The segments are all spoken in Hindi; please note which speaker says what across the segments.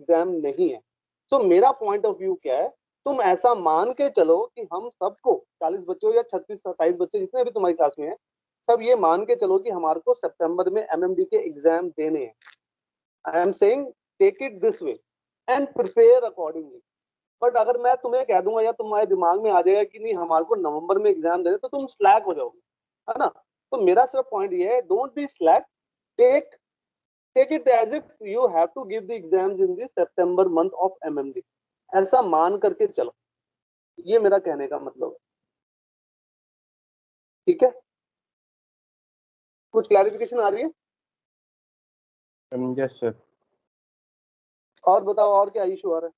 Speaker 1: एग्जाम नहीं है। तो मेरा पॉइंट ऑफ व्यू क्या है, तुम ऐसा मान के चलो कि हम सबको 40 बच्चों या 36-27 बच्चे जितने भी तुम्हारी क्लास में हैं, सब ये मान के चलो कि हमारे को सितंबर में एमएमडी के एग्जाम देने हैं। I am saying take it this way and prepare accordingly. But अगर मैं तुम्हें कह दूंगा या तुम्हारे दिमाग में आ जाएगा कि नहीं हमारे को नवंबर में एग्जाम देने, तो तुम स्लैक हो जाओगे, है ना। तो मेरा सिर्फ पॉइंट ये है, don't be slack, take take it as if you have to give the exams in the September month of MMD, ऐसा मान करके चलो। ये मेरा कहने का मतलब है। ठीक है, कुछ क्लैरिफिकेशन आ रही है?
Speaker 2: Yes sir.
Speaker 1: और बताओ, और क्या इशू आ रहा है?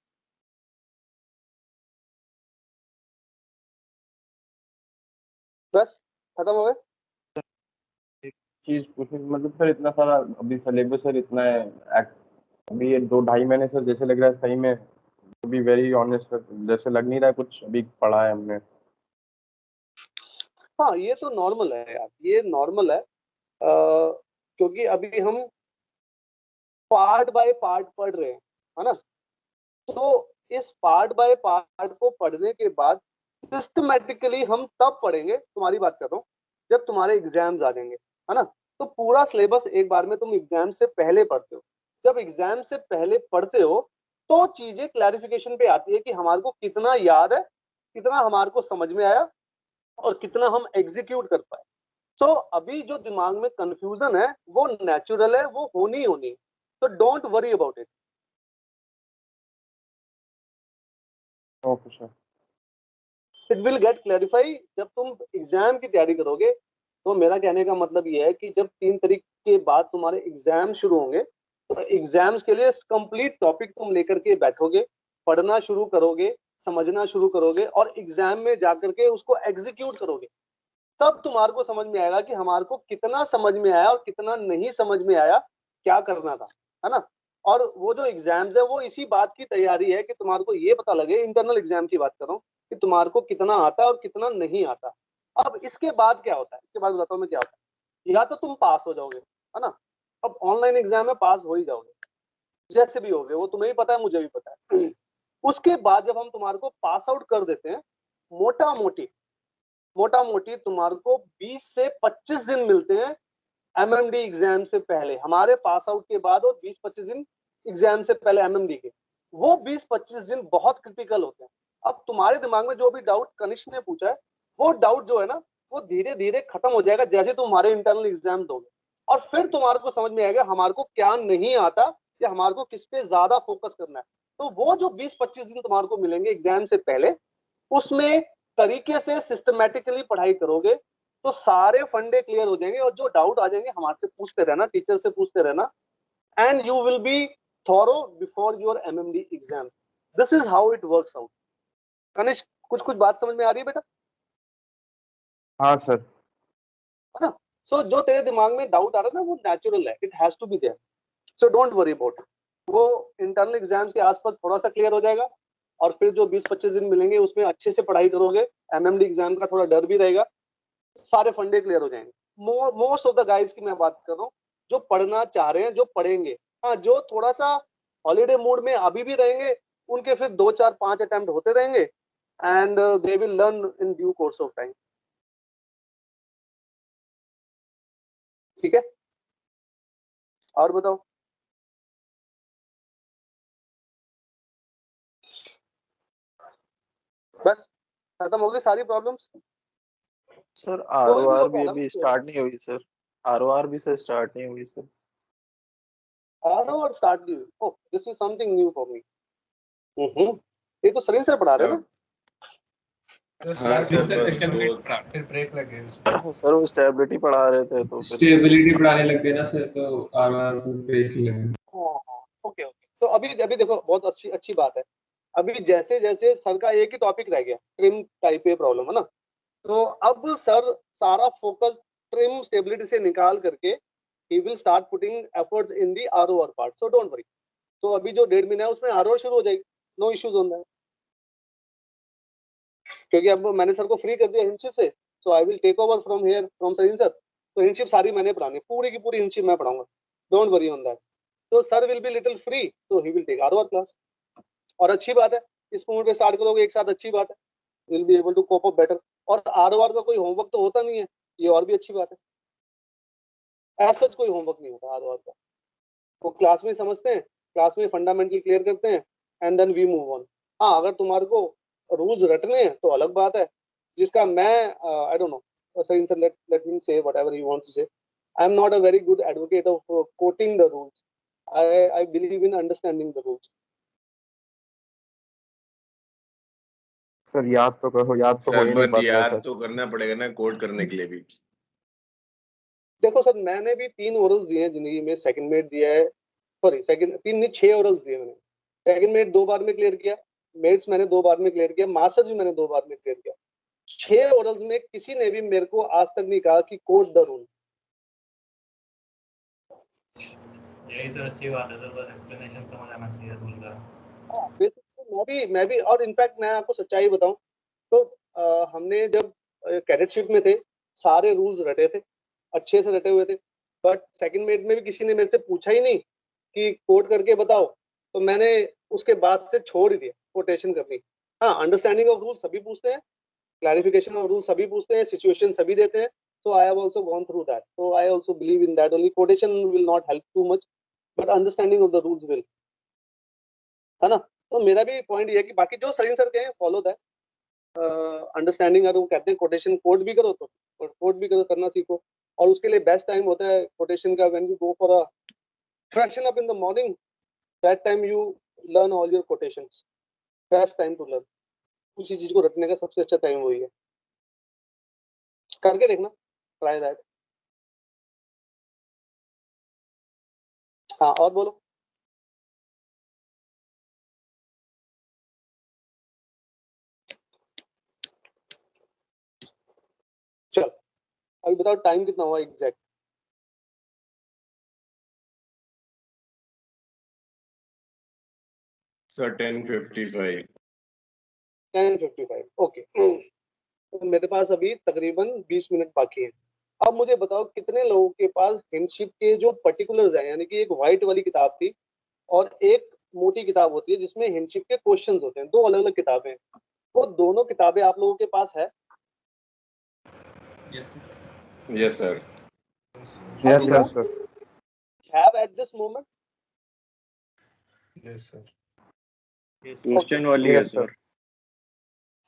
Speaker 1: बस खत्म हो गए?
Speaker 2: चीज पूछनी, मतलब सर इतना सारा अभी सिलेबस सर इतना है, अभी ये 2-2.5 महीने सर जैसे लग रहा है सही में, to be very honest sir, जैसे लग नहीं रहा है कुछ अभी पढ़ा है हमने।
Speaker 1: हाँ, ये तो नॉर्मल है यार, ये नॉर्मल है। क्योंकि अभी हम पार्ट बाय पार्ट पढ़ रहे हैं, है ना। तो इस पार्ट बाय पार्ट को पढ़ने के बाद सिस्टमेटिकली हम तब पढ़ेंगे, तुम्हारी बात कर रहा हूँ, जब तुम्हारे एग्जाम्स आ जाएंगे, है ना। तो पूरा सिलेबस एक बार में तुम एग्जाम से पहले पढ़ते हो। जब एग्जाम से पहले पढ़ते हो तो चीजें क्लैरिफिकेशन पे आती है कि हमारे को कितना याद है, कितना हमारे को समझ में आया, और कितना हम एग्जीक्यूट कर पाए। सो अभी जो दिमाग में कंफ्यूजन है वो नेचुरल है, वो होनी होनी है। तो don't worry about it,
Speaker 2: okay sir.
Speaker 1: It will get clarify जब तुम एग्जाम की तैयारी करोगे। तो मेरा कहने का मतलब ये है कि जब 3 तारीख के बाद तुम्हारे एग्जाम शुरू होंगे, तो एग्जाम्स के लिए कंप्लीट टॉपिक तुम लेकर के बैठोगे, पढ़ना शुरू करोगे, समझना शुरू करोगे, और एग्जाम में जाकर के उसको एग्जीक्यूट करोगे। तब तुम्हारे को समझ में आएगा कि हमारे को कितना समझ में आया और कितना नहीं समझ में आया, क्या करना था, है ना। और वो जो एग्जाम्स है वो इसी बात की तैयारी है कि तुम्हारे को ये पता लगे, इंटरनल एग्जाम की बात कर रहा हूँ, कि तुम्हारे को कितना आता है और कितना नहीं आता। अब इसके बाद क्या होता है, इसके बाद बताता हूँ मैं क्या होता है। या तो तुम पास हो जाओगे, है ना। अब ऑनलाइन एग्जाम में पास हो ही जाओगे, जैसे भी होगे, वो तुम्हें भी पता है, मुझे भी पता है। उसके बाद जब हम तुम्हारे को पास आउट कर देते हैं, मोटा मोटी मोटा मोटी तुम्हारे को 20 से 25 दिन मिलते हैं एमएमडी एग्जाम से पहले, हमारे पास आउट के बाद, और 20-25 दिन एग्जाम से पहले एमएमडी के। वो 20-25 दिन बहुत क्रिटिकल होते हैं। अब तुम्हारे दिमाग में जो भी डाउट कनिष्क ने पूछा है, वो डाउट जो है ना, वो धीरे धीरे खत्म हो जाएगा जैसे तुम्हारे इंटरनल एग्जाम दोगे। और फिर तुम्हारे को समझ में आएगा हमारे को क्या नहीं आता, या हमारे को किस पे ज्यादा फोकस करना है। तो वो जो 20-25 दिन तुम्हारे को मिलेंगे एग्जाम से पहले, उसमें तरीके से सिस्टमेटिकली पढ़ाई करोगे तो सारे फंडे क्लियर हो जाएंगे, और जो डाउट आ जाएंगे हमारे से पूछते रहना, टीचर से पूछते रहना, and you will be thorough before your MMD exam. This is how it works out. Kanishk, कुछ कुछ बात समझ में आ रही है बेटा?
Speaker 2: हाँ सर।
Speaker 1: है ना। सो जो तेरे दिमाग में डाउट आ रहा है ना, वो नेचुरल है, it has to be there. So don't worry about it. वो इंटरनल एग्जाम्स के आसपास थोड़ा सा क्लियर हो जाएगा, और फिर जो 20-25 दिन मिलेंगे उसमें अच्छे से पढ़ाई करोगे, एमएमडी एग्जाम का थोड़ा डर भी रहेगा, सारे फंडे क्लियर हो जाएंगे। मोस्ट ऑफ द गाइज की मैं बात कर रहा हूँ, जो पढ़ना चाह रहे हैं, जो पढ़ेंगे। हाँ, जो थोड़ा सा हॉलीडे मूड में अभी भी रहेंगे, उनके फिर 2-4-5 अटेम्प्ट होते रहेंगे, and they will learn in due course of time. ठीक है, और बताओ। बस खत्म हो गई सारी प्रॉब्लम्स?
Speaker 3: सर
Speaker 1: कोई भी
Speaker 3: आरओआर
Speaker 1: हो
Speaker 3: भी
Speaker 1: प्रॉब्लम?
Speaker 3: अभी स्टार्ट नहीं हुई सर। आरओआर भी सर स्टार्ट नहीं हुई सर।
Speaker 1: और start the? Oh, this is something new for me. ये तो सलीम सर पढ़ा रहे हैं ना?
Speaker 3: हाँ सर,
Speaker 4: फिर ब्रेक लग गई उसमें।
Speaker 3: सर वो स्टेबिलिटी पढ़ा रहे थे तो फिर
Speaker 4: स्टेबिलिटी पढ़ाने लग गए ना सर, तो आर ब्रेक लगे।
Speaker 1: हाँ हाँ, ओके ओके। तो अभी अभी देखो, बहुत अच्छी अच्छी बात है। अभी जैसे जैसे सर का एक ही टॉपिक रह गया, ट्रिम टाइप ए प्रॉब्लम, है ना। तो अब सर सारा फोकस ट्रिम स्टेबिलिटी से निकाल करके he will start putting efforts in the ROR part, so don't worry. तो अभी जो 1.5 महीना है उसमें आरओआर शुरू हो जाएगी, नो इश्यूज ऑन दैट। क्योंकि अब मैंने सर को फ्री कर दिया हिंदशिप से, so I will take over from here from Salim sir. तो हिंदशिप सारी मैंने पढ़ानी, पूरी की पूरी हिंदशिप मैं पढ़ाऊंगा, डोंट वरी ऑन दैट। तो sir will be little free, तो he will take ROR class. और अच्छी बात है, इस मोमेंट पे स्टार्ट करोगे एक साथ, अच्छी बात है, will be able to cope up better. और आरओआर का कोई होमवर्क तो होता नहीं है, ये और भी अच्छी बात है। ऐसा कोई होमवर्क नहीं होता आरओआर का, वो क्लास में समझते हैं, क्लास में फंडामेंटल क्लियर करते हैं, and then we move on. हाँ, अगर तुम्हारे को रूल्स रटने हैं तो अलग बात है, जिसका मैं I don't know, sir let me say whatever you want to say. I am not a very good advocate of quoting the rules, I believe in understanding the rules.
Speaker 2: Sir याद तो करो, याद तो हो
Speaker 5: सर
Speaker 2: ही नहीं
Speaker 5: पर
Speaker 2: पाता है
Speaker 5: याद
Speaker 2: सर।
Speaker 5: तो करना पड़ेगा ना कोड करने के लिए भी।
Speaker 1: देखो सर, मैंने भी 3 ओरल्स दिए हैं जिंदगी में, सेकंड मेट दिया है, सॉरी सेकंड 3 नहीं 6 ओरल्स दिए मैंने। सेकंड मेट 2 बार में क्लियर किया, मेट्स मैंने 2 बार में क्लियर किया, मास्टर्स भी मैंने 2 बार में क्लियर किया। 6 ओरल्स में किसी ने भी मेरे को आज तक नहीं कहा कि कोड द रूल।
Speaker 6: यही सर अच्छी बात है सर, बस एक्सप्लेनेशन समझ आना चाहिए रूल का।
Speaker 1: बेसिकली मैं भी, और इनफैक्ट मैं आपको सच्चाई बताऊं तो हमने जब कैडेटशिप में थे, सारे रूल्स रटे थे, अच्छे से रटे हुए थे। बट सेकंड मेट में भी किसी ने मेरे से पूछा ही नहीं कि कोड करके बताओ, तो मैंने उसके बाद से छोड़ ही दिया कोटेशन करनी। हाँ, अंडरस्टैंडिंग ऑफ रूल सभी पूछते हैं, क्लैरिफिकेशन ऑफ रूल सभी पूछते हैं, सिचुएशन सभी देते हैं। So I have also gone through that. So I also believe in that only. Quotation will not help too much, but understanding of the rules will. है ना? तो मेरा भी पॉइंट ये है कि बाकी जो सलीम सर कहें फॉलो दैट। अंडरस्टैंडिंग, अगर वो कहते हैं कोटेशन कोड भी करो तो कोड भी करो, करना सीखो। और उसके लिए बेस्ट टाइम होता है कोटेशन का, when you go for a freshen up in the morning, that time you learn all your quotations. Best time to learn, किसी चीज को रटने का सबसे अच्छा टाइम वही है। करके देखना, ट्राई दैट। हाँ, और बोलो। चल, अभी बताओ टाइम कितना हुआ एग्जैक्ट?
Speaker 5: सर 10:55।
Speaker 1: 10:55, ओके। तो मेरे पास अभी तकरीबन 20 मिनट बाकी हैं। अब मुझे बताओ कितने लोगों के पास हिंदशिप के जो पर्टिकुलर्स हैं, यानी कि एक व्हाइट वाली किताब थी और एक मोटी किताब होती है जिसमें हिंदशिप के क्वेश्चंस होते हैं, 2 अलग अलग किताबें हैं। वो दोनों किताबें आप लोगों के पास है?
Speaker 5: Yes sir.
Speaker 2: Yes sir.
Speaker 1: Have at this moment?
Speaker 4: Yes sir.
Speaker 3: Question वाली है सर।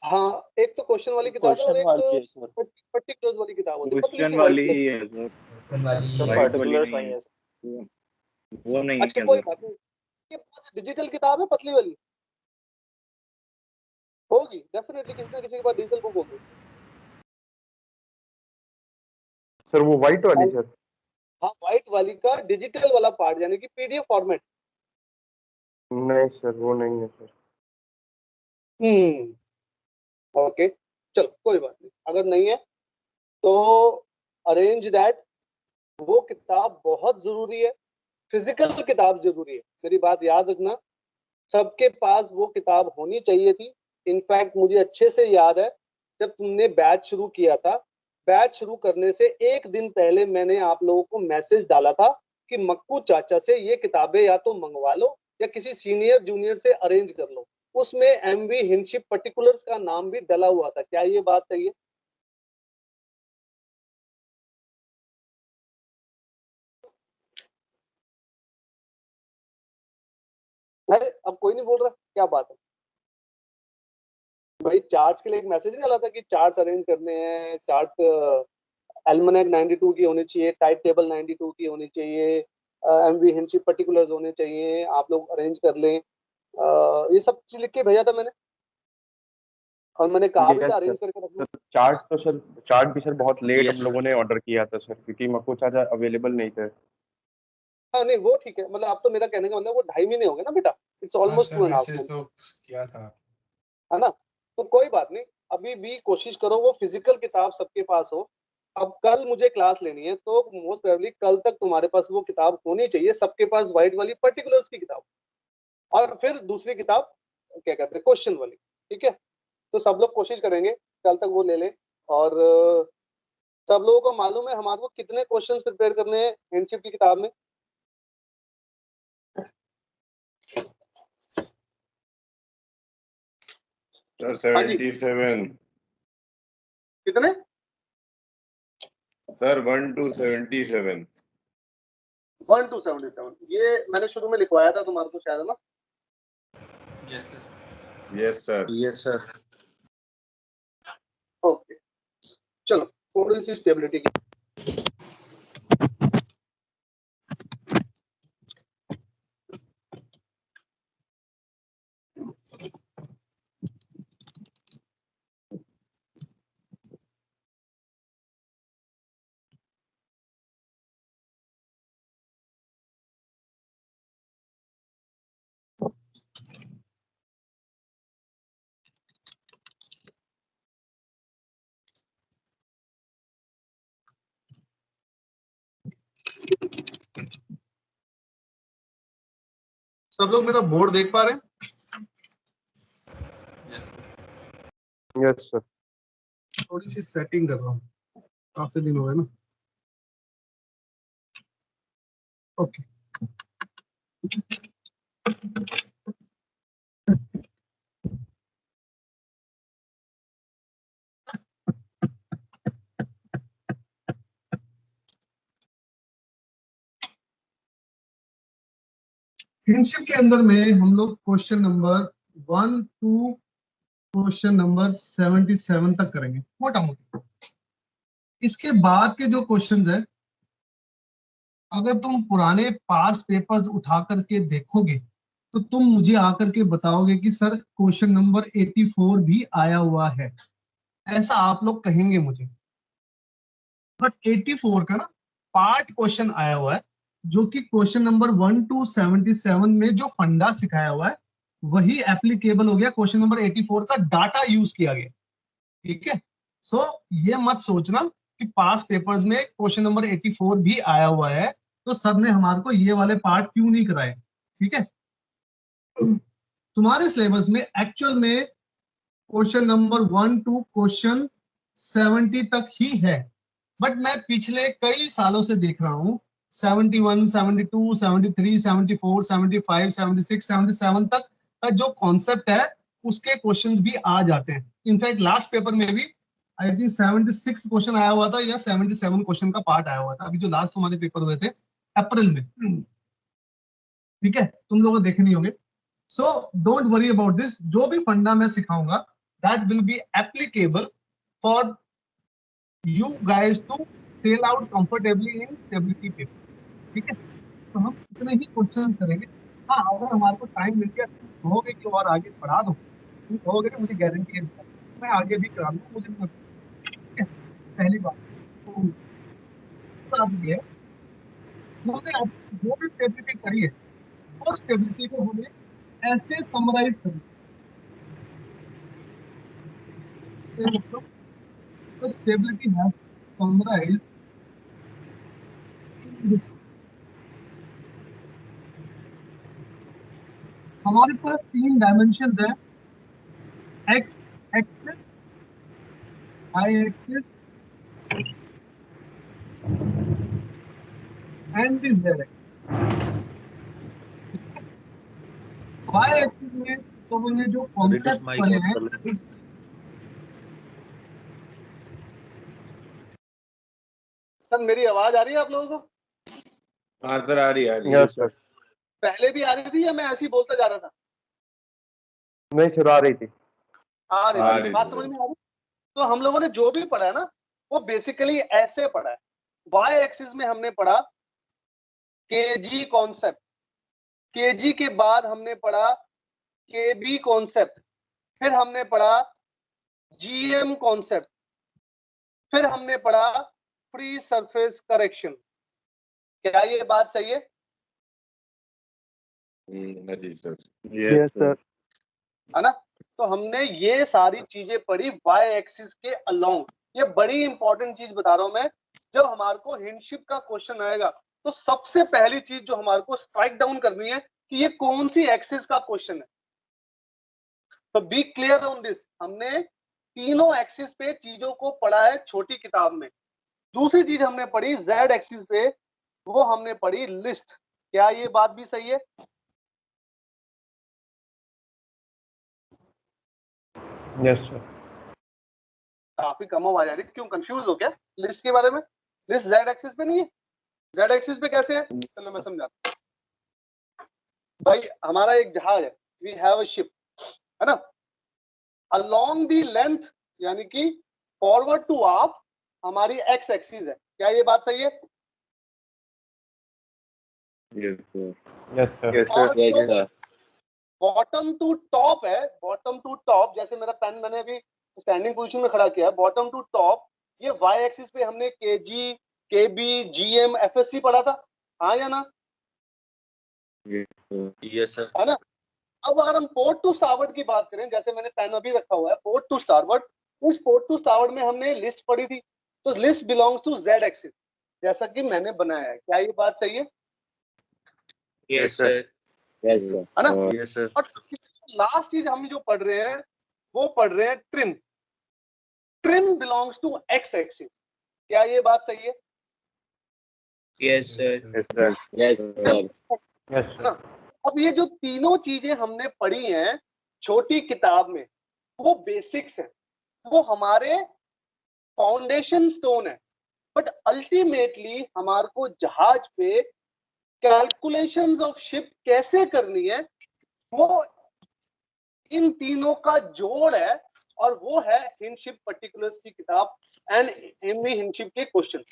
Speaker 1: हाँ, एक तो क्वेश्चन वाली किताब है और
Speaker 3: क्वेश्चन
Speaker 1: एक
Speaker 3: वाली है सर।
Speaker 1: पर्टिकुलर्स वाली किताब होती है, पतली
Speaker 3: क्वेश्चन
Speaker 1: सी
Speaker 3: वाली
Speaker 1: white
Speaker 3: ही
Speaker 1: कलर।
Speaker 3: है sir.
Speaker 6: Sir
Speaker 3: sir
Speaker 6: white
Speaker 3: particulars नहीं है सर। वो नहीं
Speaker 1: अच्छा,
Speaker 3: है
Speaker 1: कोई
Speaker 3: सर।
Speaker 1: बात नहीं। इसके पास डिजिटल किताब है पतली वाली? होगी डेफिनेटली, किसी ना किसी के पास डिजिटल बुक होगी।
Speaker 2: सर वो व्हाइट वाली सर।
Speaker 1: हाँ, व्हाइट वाली का डिजिटल वाला पार्ट, यानी कि पीडीएफ फॉर्मेट।
Speaker 2: नहीं सर, वो नहीं है सर।
Speaker 1: ओके, चलो कोई बात नहीं, अगर नहीं है तो अरेंज दैट। वो किताब बहुत जरूरी है, फिजिकल किताब जरूरी है, मेरी बात याद रखना। सबके पास वो किताब होनी चाहिए थी। इनफैक्ट मुझे अच्छे से याद है, जब तुमने बैच शुरू किया था, बैच शुरू करने से एक दिन पहले मैंने आप लोगों को मैसेज डाला था कि मक्कू चाचा से ये किताबें या तो मंगवा लो या किसी सीनियर जूनियर से अरेंज कर लो। उसमें एमवी हिंदशिप पर्टिकुलर्स का नाम भी डला हुआ था। क्या ये बात सही है? अरे अब कोई नहीं बोल रहा, क्या बात है भाई? चार्ट्स के लिए एक मैसेज नहीं आया था कि चार्ट्स अरेंज करने हैं, चार्ट एल्मनेक 92 की होनी चाहिए, टाइट टेबल 92 की होनी चाहिए, एमवी हिंदशिप पर्टिकुलर्स होने चाहिए, आप लोग अरेंज कर लें। ये सब चीज लिख के भेजा था मैंने, और मैंने कहा भी
Speaker 2: यस
Speaker 1: था
Speaker 2: सर।
Speaker 1: अरेंज करके रखना।
Speaker 2: सर चार्ट तो सर, चार्ट भी सर बहुत लेट
Speaker 3: Yes,
Speaker 2: हम लोगों ने ऑर्डर किया था सर, क्योंकि मक्कू चाचा अवेलेबल नहीं थे।
Speaker 1: हाँ नहीं, वो ठीक है, मतलब आप तो, मेरा कहने का मतलब वो 2.5 महीने हो गए ना बेटा, इट्स
Speaker 4: हाँ
Speaker 1: ऑलमोस्ट
Speaker 4: सर,
Speaker 1: 2.5
Speaker 4: मैसेज
Speaker 1: मंथ,
Speaker 4: तो किया था।
Speaker 1: है ना? तो कोई बात नहीं, अभी भी कोशिश करो वो फिजिकल किताब सबके पास हो। अब कल मुझे क्लास लेनी है, तो मोस्ट प्रोबेबली कल तक तुम्हारे पास वो किताब होनी चाहिए, सबके पास व्हाइट वाली पर्टिकुलर्स की किताब, और फिर दूसरी किताब क्या कहते हैं, क्वेश्चन वाली। ठीक है, तो सब लोग कोशिश करेंगे कल तक वो ले लें। और सब लोगों को मालूम है हमारे को कितने क्वेश्चंस प्रिपेयर करने हैं हिंदशिप की किताब में?
Speaker 5: सर
Speaker 1: हाँ जी
Speaker 5: 77
Speaker 1: कितने?
Speaker 5: सर 1 to 77
Speaker 1: 1 to 77 ये मैंने शुरू में लिखवाया था तुम्हारे को शायद, है ना?
Speaker 6: Yes sir.
Speaker 5: Yes sir
Speaker 3: yes sir.
Speaker 1: Okay चलो थोड़ी सी स्टेबिलिटी की सब लोग मेरा बोर्ड देख पा रहे हैं?
Speaker 6: Yes sir.
Speaker 2: Yes sir.
Speaker 1: थोड़ी सी सेटिंग कर रहा हूँ, काफी दिन हो गए ना। ओके फ्रेंडशिप के अंदर में हम लोग question number 1 to question number 77 तक करेंगे मोटा मोटी। इसके बाद के जो क्वेश्चंस है, अगर तुम पुराने पास पेपर्स उठा करके देखोगे तो तुम मुझे आकर के बताओगे कि सर क्वेश्चन नंबर 84 भी आया हुआ है, ऐसा आप लोग कहेंगे मुझे। बट 84 का ना पार्ट क्वेश्चन आया हुआ है, जो कि क्वेश्चन नंबर 1 टू 77 में जो फंडा सिखाया हुआ है वही एप्लीकेबल हो गया, क्वेश्चन नंबर 84 का डाटा यूज किया गया। ठीक है, सो ये मत सोचना कि पास पेपर्स में क्वेश्चन नंबर 84 भी आया हुआ है तो सर ने हमारे को ये वाले पार्ट क्यों नहीं कराए। ठीक है, तुम्हारे सिलेबस में एक्चुअल में क्वेश्चन नंबर 1 टू क्वेश्चन 70 तक ही है, बट मैं पिछले कई सालों से देख रहा हूँ 71, 72, 73, 74, 75, 76, 77 तक का जो कॉन्सेप्ट है उसके क्वेश्चंस भी आ जाते हैं। इनफैक्ट लास्ट पेपर में भी आई थिंक 76 क्वेश्चन आया हुआ था या 77 क्वेश्चन का पार्ट आया हुआ था, अभी जो लास्ट हमारे पेपर हुए थे अप्रैल में। ठीक है, तुम लोग देखे नहीं होंगे। सो डोंट वरी अबाउट दिस, जो भी फंडा मैं सिखाऊंगा that will be applicable for you guys to sail out comfortably in stability paper। ठीक है, तो हम इतने ही क्वेश्चन करेंगे। हाँ, अगर हमारे को टाइम मिल गया तुम कहोगे कि और आगे पढ़ा दो, तुम कहोगे कि मुझे गारंटी है मैं आगे भी करा लूँ, मुझे नहीं लगता। ठीक है, पहली बात तो बात ये है हमने अब जो भी स्टेबिलिटी करी है वो स्टेबिलिटी को हमें ऐसे समराइज करें, मतलब the stability has summarized in this। हमारे पास 3 डायमेंशन है, X axis, Y axis and the Z axis. Y axis में तो मैंने जो कॉन्सेप्ट पढ़े हैं, सर मेरी आवाज आ रही है आप लोगों को?
Speaker 5: हाँ सर आ रही है।
Speaker 2: Yes sir.
Speaker 1: पहले भी आ रही थी या मैं ऐसे ही बोलता जा रहा था?
Speaker 2: नहीं सर, आ रही थी।
Speaker 1: आ रही
Speaker 5: आ
Speaker 1: थी,
Speaker 5: रही
Speaker 1: बात
Speaker 5: थी
Speaker 1: समझ
Speaker 5: सर।
Speaker 1: में आ रही? तो हम लोगों ने जो भी पढ़ा है ना वो बेसिकली ऐसे पढ़ा है। वाई एक्सिस में हमने पढ़ा केजी कॉन्सेप्ट, केजी के बाद हमने पढ़ा केबी कॉन्सेप्ट, फिर हमने पढ़ा जीएम कॉन्सेप्ट, फिर हमने पढ़ा फ्री सरफेस करेक्शन। क्या ये बात सही है?
Speaker 5: जी सर।
Speaker 2: Yes sir.
Speaker 1: है ना? तो हमने ये सारी चीजें पढ़ी वाई एक्सिस के अलोंग। ये बड़ी इंपॉर्टेंट चीज बता रहा हूं मैं, जब हमारे को हिंडशिप का क्वेश्चन आएगा तो सबसे पहली चीज जो हमारे को स्ट्राइक डाउन करनी है कि ये कौन सी एक्सिस का क्वेश्चन है। तो बी क्लियर ऑन दिस, हमने तीनों एक्सिस पे चीजों को पढ़ा है छोटी किताब में। दूसरी चीज हमने पढ़ी जेड एक्सिस पे, वो हमने पढ़ी लिस्ट। क्या ये बात भी सही है?
Speaker 2: Yes sir.
Speaker 1: काफी कम आवाज आ रही है, क्यों कंफ्यूज हो क्या लिस्ट के बारे में? लिस्ट जेड एक्सिस पे नहीं है, जेड एक्सिस पे कैसे है? चलो मैं समझाता हूं। भाई हमारा एक जहाज है, वी हैव अ शिप, है ना, अलोंग दी लेंथ यानी कि फॉरवर्ड टू आप हमारी एक्स एक्सिस है, क्या ये बात सही है?
Speaker 5: Yes, sir.
Speaker 2: Yes sir.
Speaker 5: Yes,
Speaker 1: और
Speaker 5: sir.
Speaker 3: Yes, sir.
Speaker 1: Bottom to top है, बॉटम टू टॉप, जैसे मेरा पेन मैंने अभी स्टैंडिंग पोजीशन में खड़ा किया है, बॉटम टू टॉप, ये वाई एक्सिस पे हमने केजी, केबी, जीएम, एफएससी पढ़ा था, हाँ या ना?
Speaker 5: Yes, sir.
Speaker 3: Yes, sir.
Speaker 1: है ना? अब अगर हम पोर्ट टू स्टारबोर्ड की बात करें, जैसे मैंने पेन अभी रखा हुआ है, पोर्ट टू स्टारबोर्ड, उस पोर्ट टू स्टारबोर्ड में हमने लिस्ट पढ़ी थी, तो list belongs to Z axis, जैसा कि मैंने बनाया है, क्या ये बात सही है?
Speaker 3: Yes, sir.
Speaker 5: Yes, sir.
Speaker 1: है ना?
Speaker 3: Yes, sir.
Speaker 1: और लास्ट चीज हम जो पढ़ रहे हैं वो पढ़ रहे हैं trim, trim belongs to X axis, क्या ये बात सही है?
Speaker 3: Yes, sir.
Speaker 5: Yes, sir. Yes, sir.
Speaker 2: Yes
Speaker 1: है ना? अब ये जो तीनों चीजें हमने पढ़ी हैं छोटी किताब में, वो बेसिक्स हैं, वो हमारे फाउंडेशन स्टोन है, बट अल्टीमेटली हमारे को जहाज पे कैलकुलेशंस ऑफ शिप कैसे करनी है वो इन तीनों का जोड़ है, और वो है हिंदशिप पर्टिकुलर्स की किताब एंड एमवी हिंदशिप के क्वेश्चन,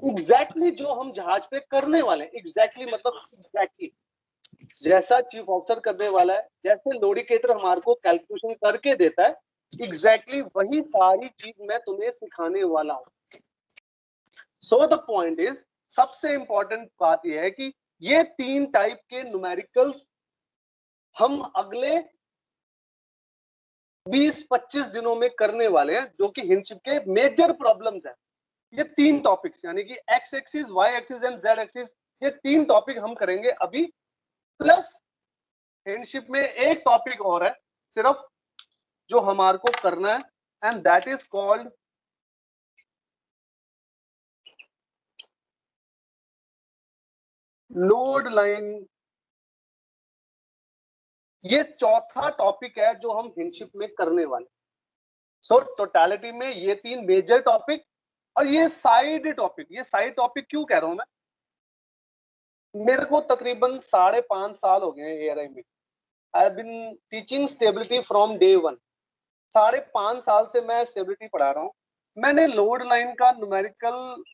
Speaker 1: एग्जैक्टली जो हम जहाज पे करने वाले हैं, एग्जैक्टली मतलब एग्जैक्टली जैसा चीफ ऑफिसर करने वाला है, जैसे लोडिकेटर हमारे को कैलकुलेशन करके देता है, एग्जैक्टली वही सारी चीज मैं तुम्हें सिखाने वाला हूं। सो द पॉइंट इज, सबसे इंपॉर्टेंट बात यह है कि ये तीन टाइप के न्यूमेरिकल्स हम अगले 20-25 दिनों में करने वाले हैं, जो कि हिंदशिप के मेजर प्रॉब्लम्स हैं। ये तीन टॉपिक्स यानी कि X axis, Y axis and Z axis, ये तीन टॉपिक हम करेंगे अभी, प्लस हिंदशिप में एक टॉपिक और है सिर्फ जो हमारे को करना है, and that is called load line. ये चौथा टॉपिक है जो हम हिंदशिप में करने वाले। सो टोटलिटी में ये तीन मेजर टॉपिक और ये साइड टॉपिक, ये साइड टॉपिक क्यों कह रहा हूं मैं, मेरे को तकरीबन 5.5 साल हो गए एआरआई में, I have been teaching stability from day 1, 5.5 साल से मैं स्टेबिलिटी पढ़ा रहा हूं। मैंने लोड लाइन का न्यूमेरिकल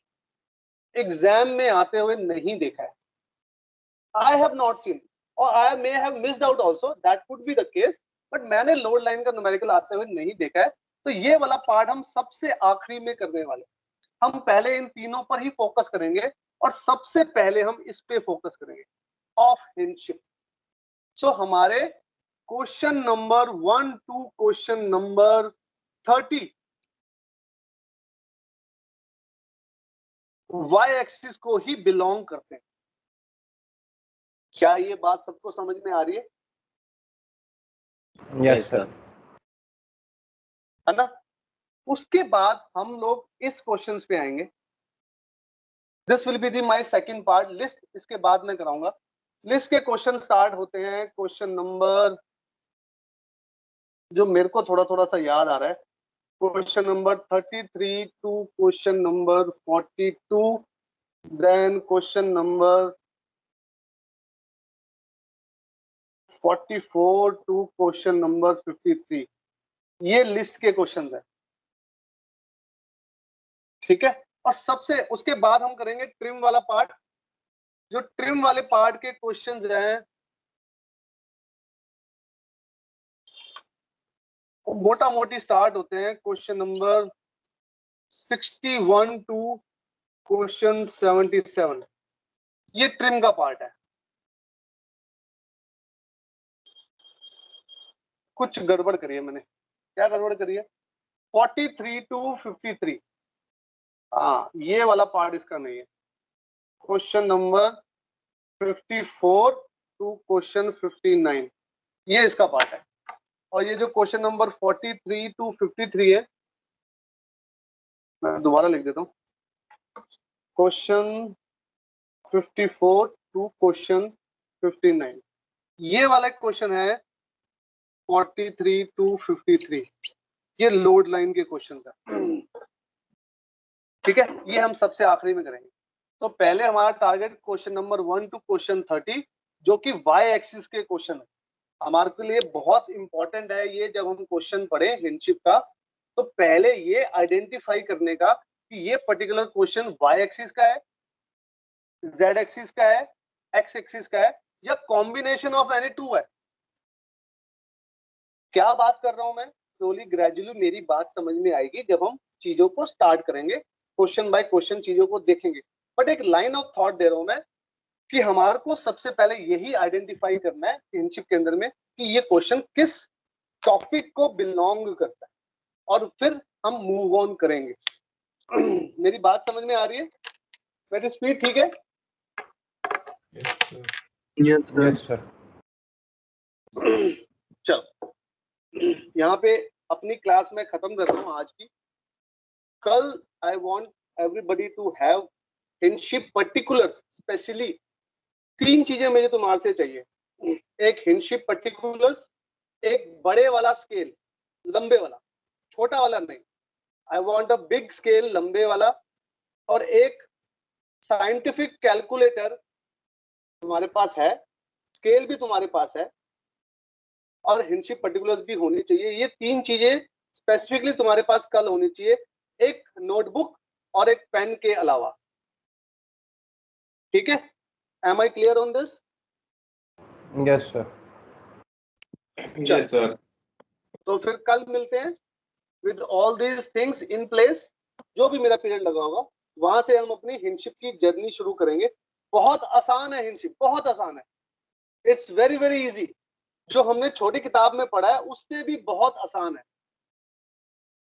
Speaker 1: एग्जाम में आते हुए नहीं देखा है, आई हैव नॉट सीन, और I may have missed out also, that could be the case, but मैंने लोड लाइन का न्यूमेरिकल आते हुए नहीं देखा है। तो ये वाला पार्ट हम सबसे आखिरी में करने वाले, हम पहले इन तीनों पर ही फोकस करेंगे और सबसे पहले हम इस पे फोकस करेंगे, ऑफ हिंदशिप। सो हमारे question number 1 to question number 30 Y axis को ही बिलोंग करते हैं। क्या ये बात सबको समझ में आ रही है?
Speaker 2: Yes sir.
Speaker 1: है ना? उसके बाद हम लोग इस क्वेश्चंस पे आएंगे, this will be the my second part, list इसके बाद में कराऊंगा। लिस्ट के क्वेश्चन स्टार्ट होते हैं क्वेश्चन नंबर, जो मेरे को थोड़ा थोड़ा सा याद आ रहा है, question number 33 to question number 42, then question number 44 to question number 53, ये लिस्ट के क्वेश्चन है, ठीक है। और सबसे उसके बाद हम करेंगे ट्रिम वाला पार्ट, जो ट्रिम वाले पार्ट के क्वेश्चंस हैं मोटा मोटी स्टार्ट होते हैं क्वेश्चन नंबर 61 टू क्वेश्चन 77, ये ट्रिम का पार्ट है। कुछ गड़बड़ करी है मैंने, क्या गड़बड़ करी है? 43 टू 53, हाँ ये वाला पार्ट इसका नहीं है। क्वेश्चन नंबर 54 टू क्वेश्चन 59, ये इसका पार्ट है। और ये जो क्वेश्चन नंबर 43 टू 53 है, मैं दोबारा लिख देता हूँ, क्वेश्चन 54 टू क्वेश्चन 59, ये वाला क्वेश्चन है 43 टू 53। ये लोड लाइन के क्वेश्चन था, ठीक है। ये हम सबसे आखिरी में करेंगे। तो पहले हमारा target question number 1 to question 30 जो कि वाई एक्सिस के क्वेश्चन है, हमारे के लिए बहुत इंपॉर्टेंट है ये। जब हम क्वेश्चन पढ़े हिंडशिप का तो पहले ये आइडेंटिफाई करने का कि ये पर्टिकुलर क्वेश्चन वाई एक्सिस का है, जेड एक्सिस का है, एक्स एक्सिस का है, या कॉम्बिनेशन ऑफ एनी टू है। क्या बात कर रहा हूं मैं, स्लोली ग्रेजुअली मेरी बात समझ में आएगी जब हम चीजों को स्टार्ट करेंगे, क्वेश्चन बाय क्वेश्चन चीजों को देखेंगे। बट एक लाइन ऑफ थॉट दे रहा हूं मैं कि हमारे को सबसे पहले यही आइडेंटिफाई करना है हिंडशिप के अंदर में कि ये क्वेश्चन किस टॉपिक को बिलोंग करता है, और फिर हम मूव ऑन करेंगे। मेरी बात समझ में आ रही है? मेरी स्पीड ठीक है?
Speaker 4: Yes sir.
Speaker 2: Yes sir.
Speaker 1: चलो यहाँ पे अपनी क्लास में खत्म कर रहा हूँ आज की। कल I want everybody to have हिंडशिप पर्टिकुलर्स, स्पेशली 3 चीजें मुझे तुम्हारे से चाहिए। एक हिंडशिप पर्टिकुलर्स, एक बड़े वाला स्केल, लंबे वाला, छोटा वाला नहीं। I want a big scale, लंबे वाला, और एक साइंटिफिक कैलकुलेटर तुम्हारे पास है, स्केल भी तुम्हारे पास है, और हिंडशिप पर्टिकुलर्स भी होनी चाहिए। ये 3 चीजें स्पेसिफिकली तुम्हारे पास कल होनी चाहिए, एक नोटबुक और एक पेन के अलावा। ठीक है? Am I clear on this?
Speaker 2: Yes sir.
Speaker 1: Yes sir. तो फिर कल मिलते हैं with all these things in place. जो भी मेरा पीरियड लगा होगा वहां से हम अपनी हिंडशिप की जर्नी शुरू करेंगे। बहुत आसान है हिंडशिप, बहुत आसान है। It's very very easy. जो हमने छोटी किताब में पढ़ा है उससे भी बहुत आसान है।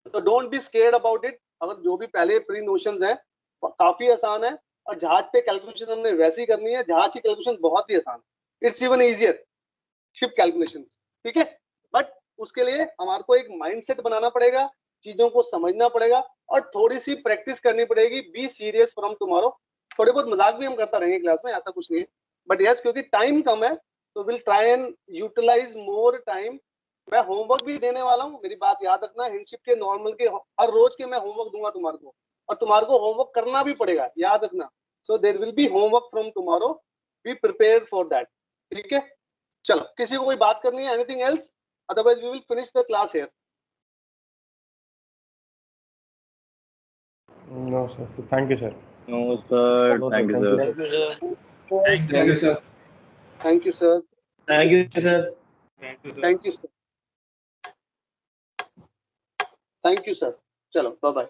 Speaker 1: तो don't be scared about it. अगर जो भी पहले प्री नोशंस हैं काफी आसान है, और जहाज पे कैलकुलेशन हमने वैसी करनी है, जहाज की कैलकुलेशन बहुत ही आसान है। It's even easier ship calculation, ठीक है। बट उसके लिए हमारे को एक माइंडसेट बनाना पड़ेगा, चीजों को समझना पड़ेगा, और थोड़ी सी प्रैक्टिस करनी पड़ेगी। Be serious from tomorrow. थोड़े बहुत मजाक भी हम करता रहेंगे क्लास में, ऐसा कुछ नहीं है। बट यस, क्योंकि टाइम कम है तो will try and utilize more time. मैं होमवर्क भी देने वाला हूँ, मेरी बात याद रखना। हिंडशिप के नॉर्मल के हर रोज के मैं होमवर्क दूंगा तुम्हारे को, और तुम्हारे को होमवर्क करना भी पड़ेगा, याद रखना। So there will be homework from tomorrow, be prepared for that. ठीक है, चलो, किसी को कोई बात करनी है? Anything else? Otherwise we will finish the class here.
Speaker 2: No sir, thank you sir.
Speaker 5: No, sir.
Speaker 2: No,
Speaker 5: Thank you,
Speaker 2: sir.
Speaker 5: sir.
Speaker 6: Thank you, sir.
Speaker 4: Thank you sir.
Speaker 1: Thank you sir.
Speaker 3: Thank you, sir.
Speaker 6: Thank you, sir.
Speaker 1: Thank you sir. Thank you sir. चलो, बाय बाय।